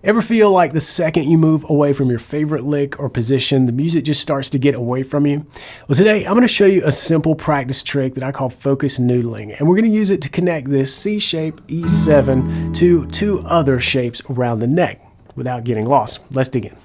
Ever feel like the second you move away from your favorite lick or position, the music just starts to get away from you? Well, today I'm going to show you a simple practice trick that I call focus noodling, and we're going to use it to connect this C shape E7 to two other shapes around the neck without getting lost. Let's dig in.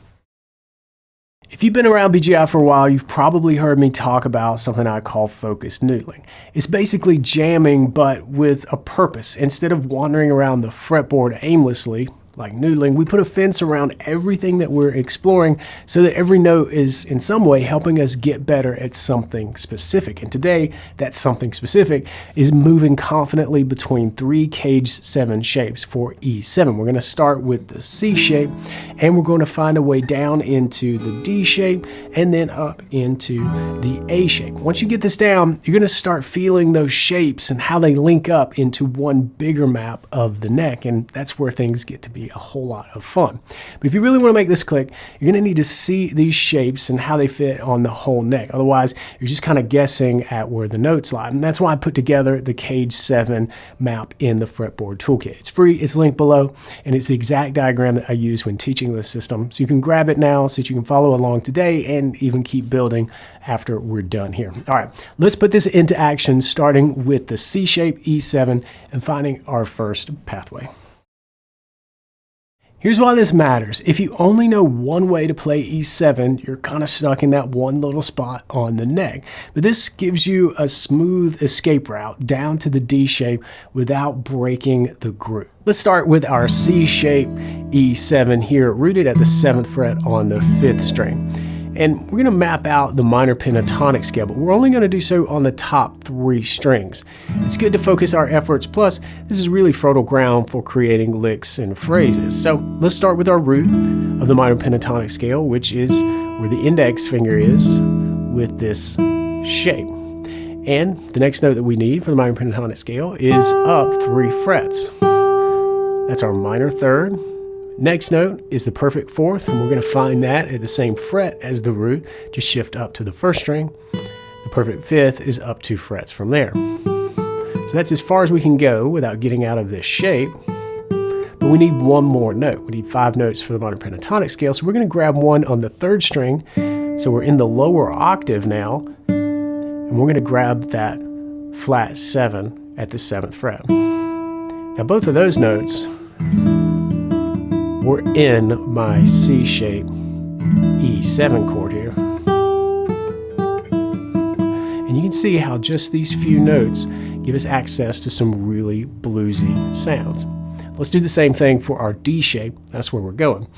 If you've been around BGI for a while, you've probably heard me talk about something I call focus noodling. It's basically jamming, but with a purpose. Instead of wandering around the fretboard aimlessly, like noodling, we put a fence around everything that we're exploring so that every note is in some way helping us get better at something specific. And today, that something specific is moving confidently between three cage 7 shapes for E7. We're going to start with the C shape, and we're going to find a way down into the D shape and then up into the A shape. Once you get this down, you're going to start feeling those shapes and how they link up into one bigger map of the neck, and that's where things get to be a whole lot of fun. But if you really want to make this click, you're going to need to see these shapes and how they fit on the whole neck. Otherwise, you're just kind of guessing at where the notes lie. And that's why I put together the Cage 7 map in the Fretboard Toolkit. It's free, it's linked below, and it's the exact diagram that I use when teaching the system. So you can grab it now so that you can follow along today and even keep building after we're done here. All right, let's put this into action, starting with the C shape E7 and finding our first pathway. Here's why this matters. If you only know one way to play E7, you're kind of stuck in that one little spot on the neck. But this gives you a smooth escape route down to the D shape without breaking the groove. Let's start with our C shape E7 here, rooted at the 7th fret on the 5th string. And we're going to map out the minor pentatonic scale, but we're only going to do so on the top 3 strings. It's good to focus our efforts, plus this is really fertile ground for creating licks and phrases. So let's start with our root of the minor pentatonic scale, which is where the index finger is with this shape. And the next note that we need for the minor pentatonic scale is up 3 frets. That's our minor 3rd. Next note is the perfect 4th, and we're going to find that at the same fret as the root. Just shift up to the 1st string. The perfect 5th is up 2 frets from there. So that's as far as we can go without getting out of this shape. But we need one more note. We need 5 notes for the minor pentatonic scale, so we're going to grab one on the 3rd string. So we're in the lower octave now, and we're going to grab that flat 7 at the 7th fret. Now both of those notes we're in my C shape E7 chord here. And you can see how just these few notes give us access to some really bluesy sounds. Let's do the same thing for our D shape. That's where we're going.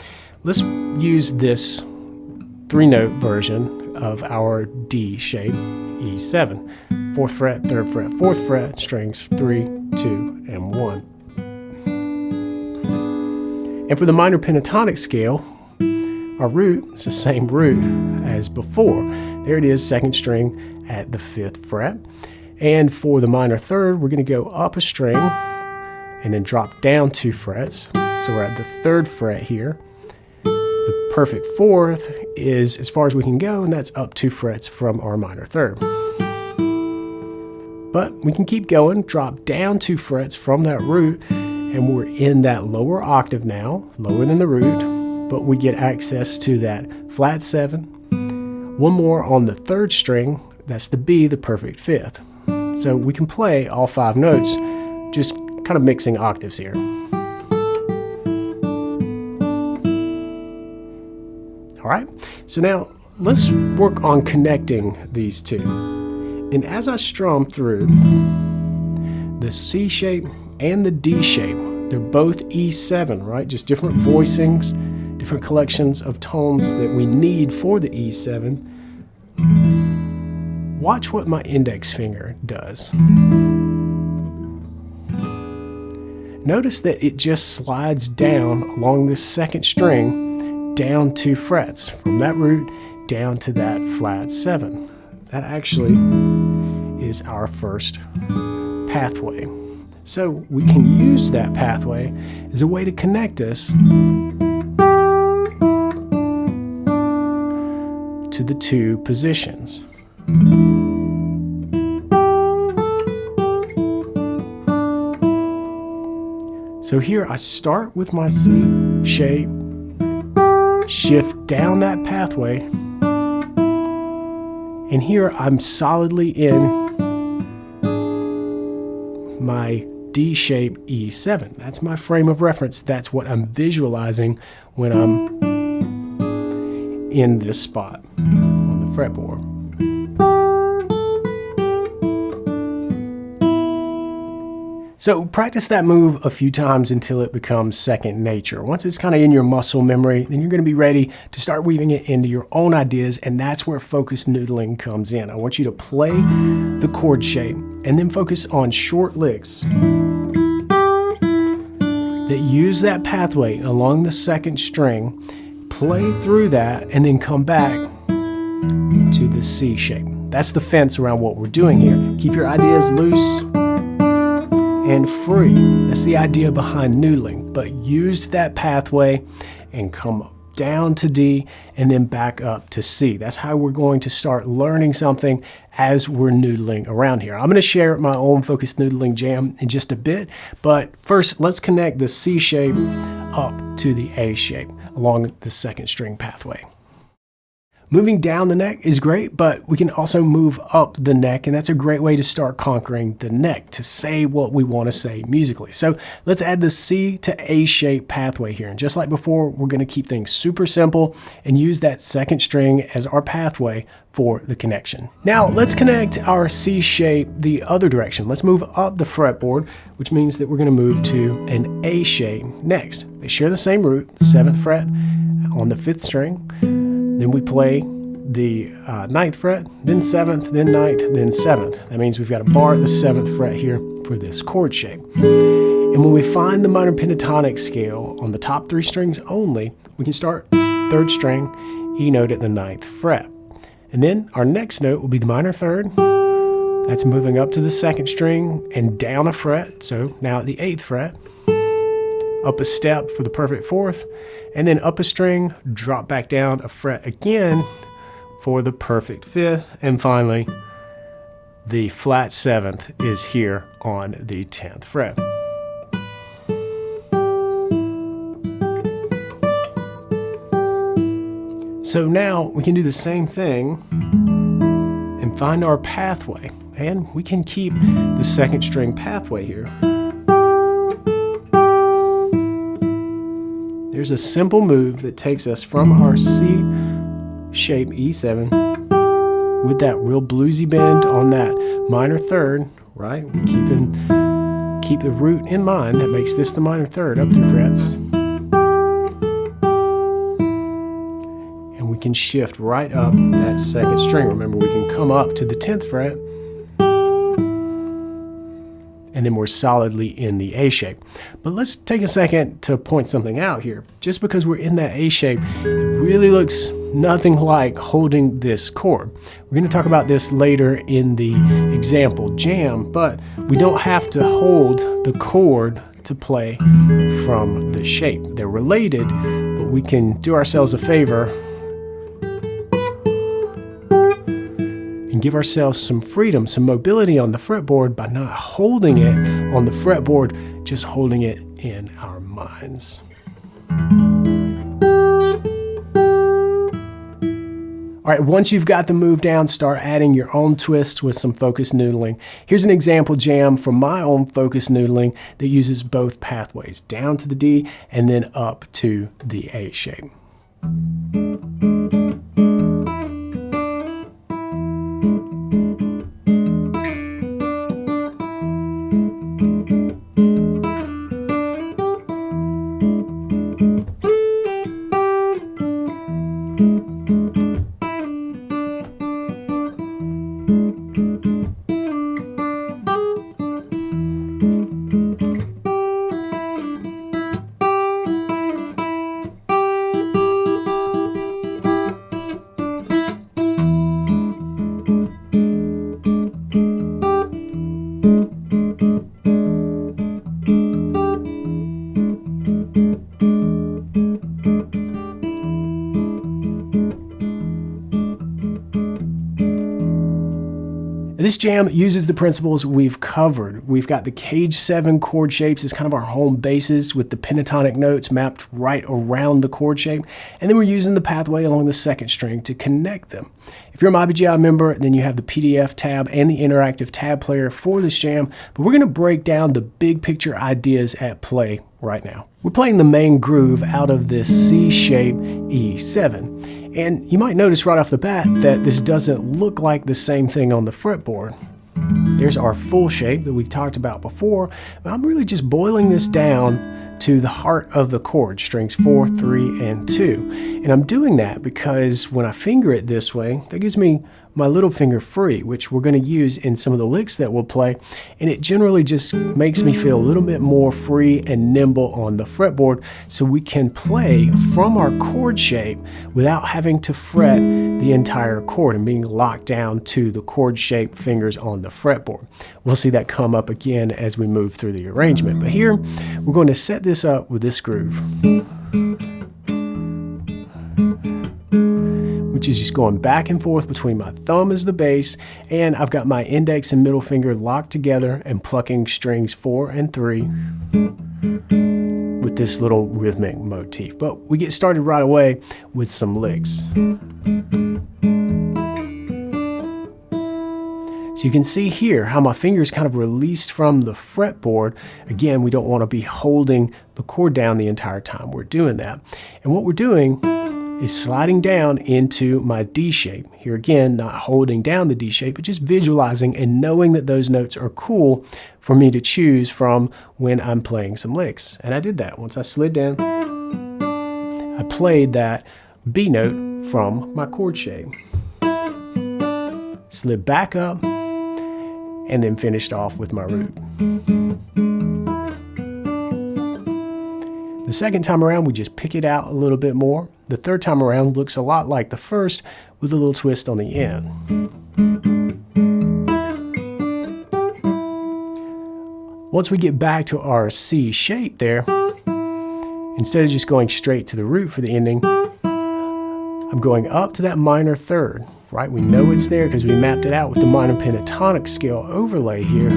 Let's use this 3-note version of our D shape E7. 4th fret, 3rd fret, 4th fret, strings 3, 2, and 1. And for the minor pentatonic scale, our root is the same root as before. There it is, 2nd string at the 5th fret. And for the minor 3rd, we're going to go up a string and then drop down 2 frets. So we're at the 3rd fret here. The perfect 4th is as far as we can go, and that's up 2 frets from our minor 3rd. But we can keep going, drop down 2 frets from that root, and we're in that lower octave now, lower than the root, but we get access to that flat 7. One more on the 3rd string, that's the B, the perfect 5th. So we can play all 5 notes, just kind of mixing octaves here. All right, so now let's work on connecting these two. And as I strum through the C shape and the D shape, they're both E7, right? Just different voicings, different collections of tones that we need for the E7. Watch what my index finger does. Notice that it just slides down along this 2nd string, down 2 frets, from that root down to that flat 7. That actually is our first pathway. So we can use that pathway as a way to connect us to the 2 positions. So here I start with my C shape, shift down that pathway, and here I'm solidly in my D shape E7. That's my frame of reference. That's what I'm visualizing when I'm in this spot on the fretboard. So practice that move a few times until it becomes second nature. Once it's kind of in your muscle memory, then you're going to be ready to start weaving it into your own ideas, and that's where focused noodling comes in. I want you to play the chord shape and then focus on short licks that use that pathway along the second string, play through that, and then come back to the C shape. That's the fence around what we're doing here. Keep your ideas loose and free. That's the idea behind noodling, but use that pathway and come down to D and then back up to C. That's how we're going to start learning something as we're noodling around here. I'm going to share my own focused noodling jam in just a bit, but first let's connect the C shape up to the A shape along the second string pathway. Moving down the neck is great, but we can also move up the neck, and that's a great way to start conquering the neck, to say what we want to say musically. So let's add the C to A shape pathway here. And just like before, we're going to keep things super simple and use that second string as our pathway for the connection. Now let's connect our C shape the other direction. Let's move up the fretboard, which means that we're going to move to an A shape next. They share the same root, 7th fret on the 5th string. Then we play the 9th fret, then 7th, then 9th, then 7th. That means we've got a bar at the 7th fret here for this chord shape. And when we find the minor pentatonic scale on the top 3 strings only, we can start 3rd string, E note at the 9th fret. And then our next note will be the minor 3rd. That's moving up to the 2nd string and down a fret. So now at the 8th fret, up a step for the perfect 4th, and then up a string, drop back down a fret again for the perfect 5th, and finally the flat 7th is here on the 10th fret. So now we can do the same thing and find our pathway, and we can keep the 2nd string pathway here. There's a simple move that takes us from our C shape E7 with that real bluesy bend on that minor 3rd, right? Keep the root in mind. That makes this the minor 3rd up 3 frets. And we can shift right up that 2nd string. Remember, we can come up to the 10th fret, and then we're solidly in the A shape. But let's take a second to point something out here. Just because we're in that A shape, it really looks nothing like holding this chord. We're going to talk about this later in the example jam, but we don't have to hold the chord to play from the shape. They're related, but we can do ourselves a favor and give ourselves some freedom, some mobility on the fretboard by not holding it on the fretboard, just holding it in our minds. All right, once you've got the move down, start adding your own twists with some focused noodling. Here's an example jam from my own focused noodling that uses both pathways, down to the D and then up to the A shape. This jam uses the principles we've covered. We've got the cage 7 chord shapes as kind of our home bases with the pentatonic notes mapped right around the chord shape. And then we're using the pathway along the 2nd string to connect them. If you're a MyBGI member, then you have the PDF tab and the interactive tab player for this jam. But we're going to break down the big picture ideas at play right now. We're playing the main groove out of this C shape E7. And you might notice right off the bat that this doesn't look like the same thing on the fretboard. There's our full shape that we've talked about before, but I'm really just boiling this down to the heart of the chord, strings 4, 3, and 2. And I'm doing that because when I finger it this way, that gives me my little finger free, which we're going to use in some of the licks that we'll play, and it generally just makes me feel a little bit more free and nimble on the fretboard so we can play from our chord shape without having to fret the entire chord and being locked down to the chord shape fingers on the fretboard. We'll see that come up again as we move through the arrangement, but here we're going to set this up with this groove, which is just going back and forth between my thumb as the bass, and I've got my index and middle finger locked together and plucking strings 4 and 3 with this little rhythmic motif. But we get started right away with some licks. So you can see here how my fingers kind of released from the fretboard. Again, we don't want to be holding the chord down the entire time we're doing that. And what we're doing is sliding down into my D shape. Here again, not holding down the D shape, but just visualizing and knowing that those notes are cool for me to choose from when I'm playing some licks. And I did that. Once I slid down, I played that B note from my chord shape. Slid back up, and then finished off with my root. The second time around, we just pick it out a little bit more. The third time around looks a lot like the first with a little twist on the end. Once we get back to our C shape there, instead of just going straight to the root for the ending, I'm going up to that minor third, right? We know it's there because we mapped it out with the minor pentatonic scale overlay here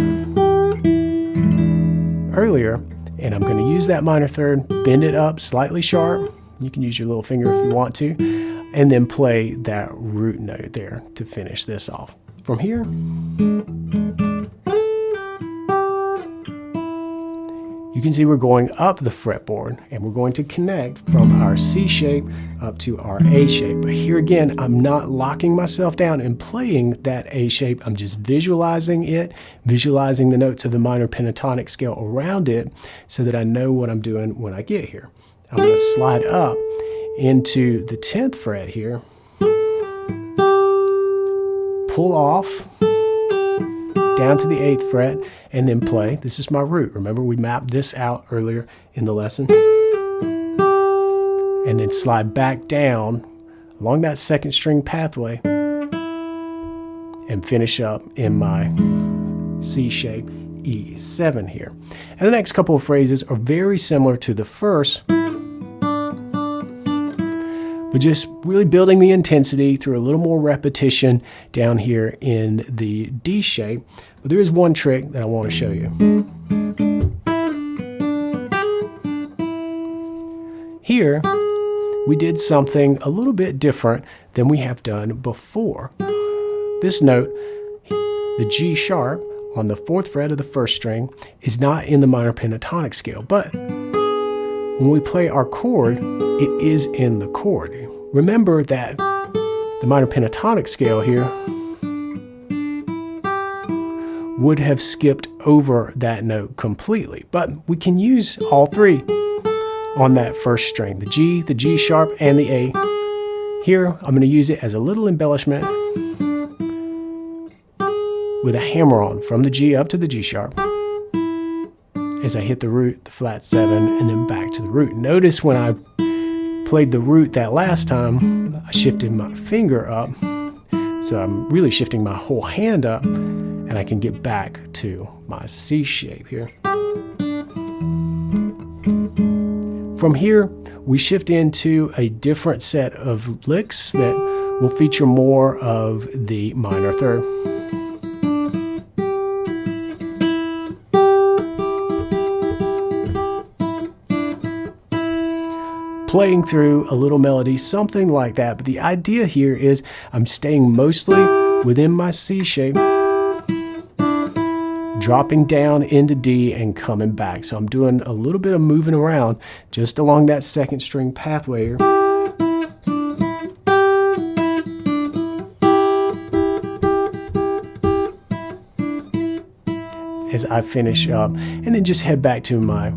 earlier. And I'm going to use that minor third, bend it up slightly sharp. You can use your little finger if you want to, and then play that root note there to finish this off. From here, you can see we're going up the fretboard and we're going to connect from our C shape up to our A shape. But here again, I'm not locking myself down and playing that A shape. I'm just visualizing it, visualizing the notes of the minor pentatonic scale around it so that I know what I'm doing when I get here. I'm going to slide up into the 10th fret here, pull off down to the 8th fret, and then play. This is my root. Remember, we mapped this out earlier in the lesson. And then slide back down along that 2nd string pathway and finish up in my C shape E7 here. And the next couple of phrases are very similar to the first, but just really building the intensity through a little more repetition down here in the D shape. But there is one trick that I want to show you. Here, we did something a little bit different than we have done before. This note, the G sharp on the 4th fret of the 1st string, is not in the minor pentatonic scale, but when we play our chord, it is in the chord. Remember that the minor pentatonic scale here would have skipped over that note completely, but we can use all three on that 1st string, the G sharp, and the A. Here, I'm going to use it as a little embellishment with a hammer on from the G up to the G sharp as I hit the root, the flat 7, and then back to the root. Notice when I played the root that last time, I shifted my finger up, so I'm really shifting my whole hand up, and I can get back to my C shape here. From here, we shift into a different set of licks that will feature more of the minor third. playing through a little melody, something like that. But the idea here is I'm staying mostly within my C shape, dropping down into D and coming back. So I'm doing a little bit of moving around just along that second string pathway here. As I finish up, and then just head back to my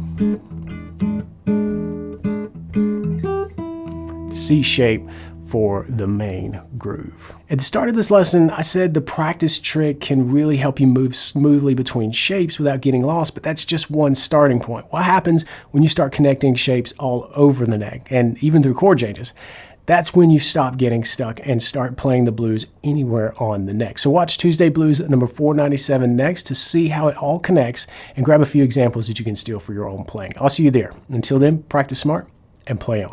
C shape for the main groove. At the start of this lesson, I said the practice trick can really help you move smoothly between shapes without getting lost, but that's just one starting point. What happens when you start connecting shapes all over the neck and even through chord changes? That's when you stop getting stuck and start playing the blues anywhere on the neck. So watch Tuesday Blues number 497 next to see how it all connects and grab a few examples that you can steal for your own playing. I'll see you there. Until then, practice smart and play on.